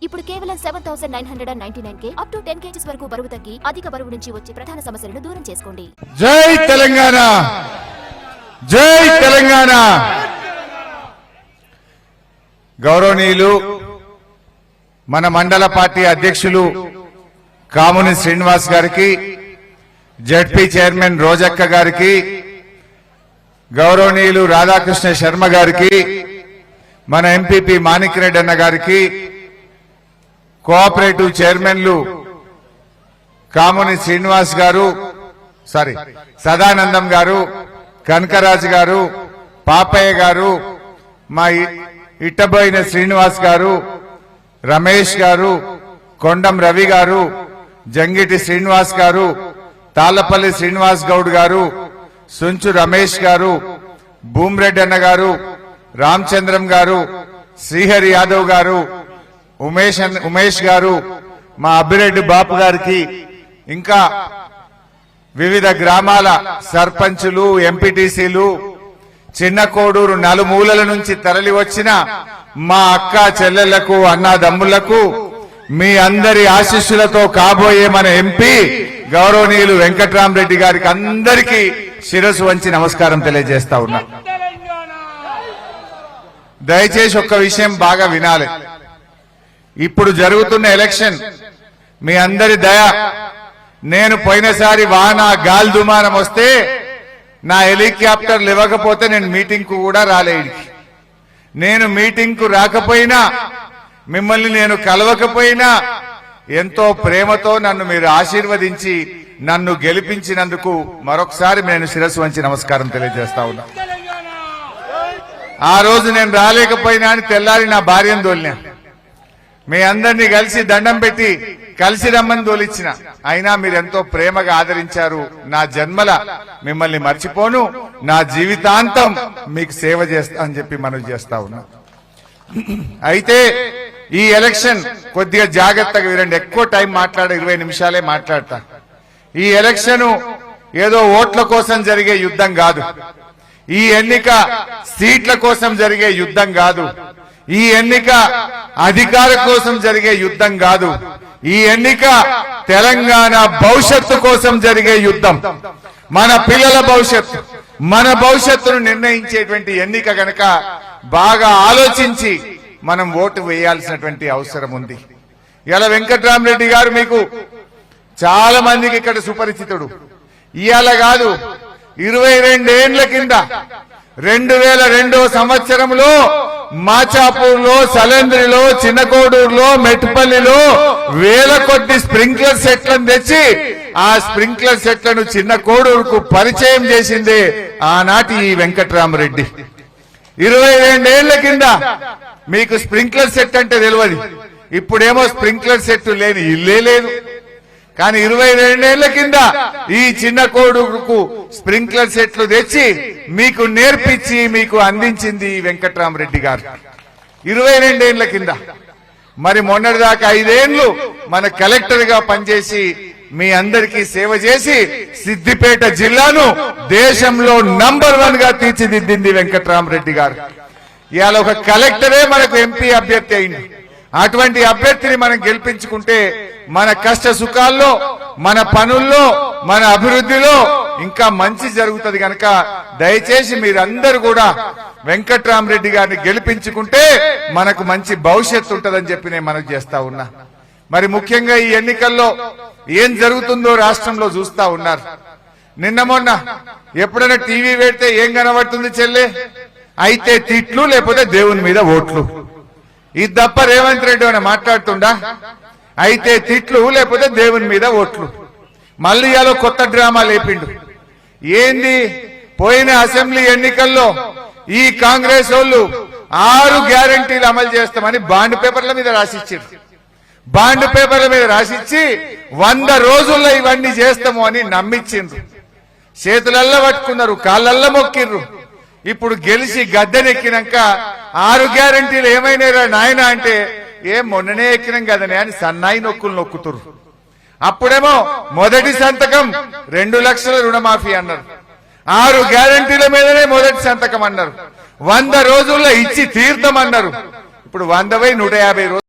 ఇప్పుడు కేవలం 7999 up to 10 kgs వరకు బరువు తగ్గి అధిక బరువు నుంచి వచ్చే ప్రధాన సమస్యలను దూరం చేసుకోండి. జై తెలంగాణ, జై తెలంగాణ. గౌరవనీయులు మన మండల పార్టీ అధ్యక్షులు కాముని శ్రీనివాస్ గారికి, జెడ్పీ చైర్మన్ రోజక్క గారికి, గౌరవనీయులు రాధాకృష్ణ శర్మ గారికి, మన ఎంపీపీ మాణిక్ రెడ్డి అన్న గారికి, కోఆపరేటివ్ చైర్మన్లు కాముని శ్రీనివాస్ గారు, సదానందం గారు, కనకరాజు గారు, పాపయ్య గారు, మా ఇట్టబోయిన శ్రీనివాస్ గారు, రమేష్ గారు, కొండం రవి గారు, జంగిటి శ్రీనివాస్ గారు, తాళ్లపల్లి శ్రీనివాస్ గౌడ్ గారు, సుంచు రమేష్ గారు, భూమిరెడ్డి అన్న గారు, రామచంద్రం గారు, శ్రీహరి యాదవ్ గారు, ఉమేష్ గారు, మా అబ్బిరెడ్డి బాపు గారికి, ఇంకా వివిధ గ్రామాల సర్పంచులు, ఎంపీటీసీలు, చిన్న కోడూరు నలుమూలల నుంచి తరలి వచ్చిన మా అక్క చెల్లెళ్లకు, అన్నాదమ్ములకు మీ అందరి ఆశీస్సులతో కాబోయే మన ఎంపీ గౌరవనీయులు వెంకట్రామరెడ్డి గారికి అందరికీ శిరస్సు వంచి నమస్కారం తెలియజేస్తా ఉన్నా. దయచేసి ఒక్క విషయం బాగా వినాలి. ఇప్పుడు జరుగుతున్న ఎలక్షన్ మీ అందరి దయ. నేను పోయినసారి వాన గాలి దుమారం వస్తే నా హెలికాప్టర్ లేవకపోతే నేను మీటింగ్ కు కూడా రాలేదు. నేను మీటింగ్ కు రాకపోయినా, మిమ్మల్ని నేను కలవకపోయినా ఎంతో ప్రేమతో నన్ను మీరు ఆశీర్వదించి నన్ను గెలిపించినందుకు మరొకసారి నేను శిరస్సు వంచి నమస్కారం తెలియజేస్తా ఉన్నా. ఆ రోజు నేను రాలేకపోయినా అని తెల్లారి నా భార్యను తోలినా, మీ అందరినీ కలిసి దండం పెట్టి కలిసి రమ్మని తోలిచ్చిన. అయినా మీరెంతో ప్రేమగా ఆదరించారు. నా జన్మల మిమ్మల్ని మర్చిపోను, నా జీవితాంతం మీకు సేవ చేస్తా అని చెప్పి మనవి చేస్తా ఉన్నా. అయితే ఈ ఎలక్షన్ కొద్దిగా జాగ్రత్తగా వినండి. ఎక్కువ టైం 20 నిమిషాలే మాట్లాడతా. ఈ ఎలక్షన్ ఏదో ఓట్ల కోసం జరిగే యుద్ధం కాదు. ఈ ఎన్నిక సీట్ల కోసం జరిగే యుద్ధం కాదు. ఈ ఎన్నిక అధికార కోసం జరిగే యుద్ధం కాదు. ఈ ఎన్నిక తెలంగాణ భవిష్యత్తు కోసం జరిగే యుద్ధం. మన పిల్లల భవిష్యత్తు, మన భవిష్యత్తును నిర్ణయించేటువంటి ఎన్నిక గనక బాగా ఆలోచించి మనం ఓటు వేయాల్సినటువంటి అవసరం ఉంది. ఇలా వెంకట్రామరెడ్డి గారు మీకు చాలా మందికి ఇక్కడ సుపరిచితుడు. ఇవాళ కాదు, 22 ఏండ్ల కింద 2002వ సంవత్సరంలో మాచాపూర్లో, సలేంద్రిలో, చిన్నకోడూరులో, మెట్టుపల్లిలో వేల కొద్ది స్ప్రింక్లర్ సెట్లను తెచ్చి ఆ స్ప్రింక్లర్ సెట్లను చిన్న కోడూరుకు పరిచయం చేసిందే ఆనాటి ఈ వెంకట్రామరెడ్డి. 22 ఏండ్ల కింద మీకు స్ప్రింక్లర్ సెట్ అంటే తెలియదు. ఇప్పుడేమో స్ప్రింక్లర్ సెట్ లేని ఇల్లే లేదు. కానీ 22 ఏండ్ల కింద ఈ చిన్న కోడూరుకు స్ప్రింక్లర్ సెట్లు తెచ్చి మీకు నేర్పించి మీకు అందించింది వెంకట్రామరెడ్డి గారు 22 ఏండ్ల కింద. మరి మొన్నటిదాకా 5 ఏండ్లు మన కలెక్టర్ గా పనిచేసి మీ అందరికీ సేవ చేసి సిద్దిపేట జిల్లాను దేశంలో నంబర్ 1 గా తీర్చిదిద్దింది వెంకట్రామరెడ్డి గారు. ఇవాళ ఒక కలెక్టరే మనకు ఎంపీ అభ్యర్థి అయింది. అటువంటి అభ్యర్థిని మనం గెలిపించుకుంటే మన కష్ట సుఖాల్లో, మన పనుల్లో, మన అభివృద్ధిలో ఇంకా మంచి జరుగుతుంది. కనుక దయచేసి మీరందరూ కూడా వెంకట్రామరెడ్డి గారిని గెలిపించుకుంటే మనకు మంచి భవిష్యత్తు ఉంటుందని చెప్పి నేను మనకు చేస్తా ఉన్నా. మరి ముఖ్యంగా ఈ ఎన్నికల్లో ఏం జరుగుతుందో రాష్ట్రంలో చూస్తా ఉన్నారు. నిన్న మొన్న ఎప్పుడైనా టీవీ పెడితే ఏం కనబడుతుంది చెల్లె? అయితే తిట్లు, లేకపోతే దేవుని మీద ఓట్లు. ఇది తప్ప రేవంత్ రెడ్డి అని మాట్లాడుతుండా? అయితే తిట్లు, లేకపోతే దేవుని మీద ఓట్లు. మళ్ళీ ఇయాలో కొత్త డ్రామా లేపిండు. ఏంది? పోయిన అసెంబ్లీ ఎన్నికల్లో ఈ కాంగ్రెస్ వాళ్ళు 6 గ్యారంటీలు అమలు చేస్తామని బాండ్ పేపర్ల మీద రాసిచ్చారు. బాండ్ పేపర్ల మీద రాసిచ్చి 100 రోజుల్లో ఇవన్నీ చేస్తాము అని నమ్మించిండ్రు. చేతులల్లో పట్టుకున్నారు, కాళ్ళల్లో మొక్కిర్రు. ఇప్పుడు గెలిచి గద్దెనెక్కినాక 6 గ్యారంటీలు ఏమైనా నాయన అంటే మొన్ననే ఎక్కినాం కదనే అని సన్నాయి నొక్కులు నొక్కుతురు. అప్పుడేమో మొదటి సంతకం 2 లక్షల రుణమాఫీ అన్నారు. 6 గ్యారంటీల మీదనే మొదటి సంతకం అన్నారు. 100 రోజుల్లో ఇచ్చి తీర్థం అన్నారు. ఇప్పుడు 100 150 రోజులు